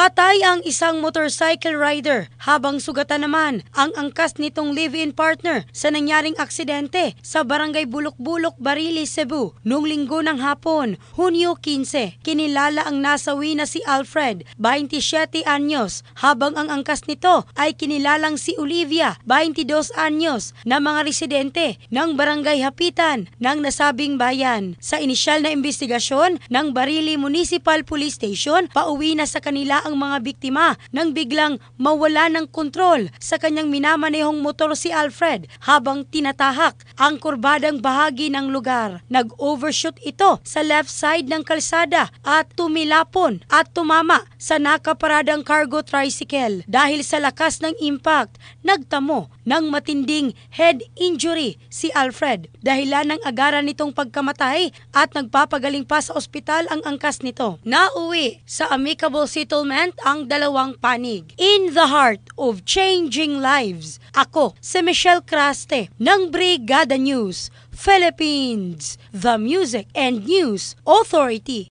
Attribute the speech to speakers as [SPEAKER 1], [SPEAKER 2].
[SPEAKER 1] Patay ang isang motorcycle rider habang sugatan naman ang angkas nitong live-in partner sa nangyaring aksidente sa barangay Bulok-Bulok, Barili, Cebu noong linggo ng hapon, Hunyo 15. Kinilala ang nasawi na si Alfred, 27 anyos, habang ang angkas nito ay kinilalang si Olivia, 22 anyos, na mga residente ng barangay Hapitan ng nasabing bayan. Sa inisyal na investigasyon ng Barili Municipal Police Station, pauwi na sa kanila ang mga biktima nang biglang mawala ng kontrol sa kanyang minamanehong motor si Alfred habang tinatahak ang kurbadang bahagi ng lugar. Nag-overshoot ito sa left side ng kalsada at tumilapon at tumama sa nakaparadang cargo tricycle. Dahil sa lakas ng impact, nagtamo ng matinding head injury si Alfred. Dahilan ng agaran nitong pagkamatay at nagpapagaling pa sa ospital ang angkas nito. Nauwi sa amicable settlement ang dalawang panig. In the heart of changing lives, ako si Michelle Craste ng Brigada News Philippines, the Music and News Authority.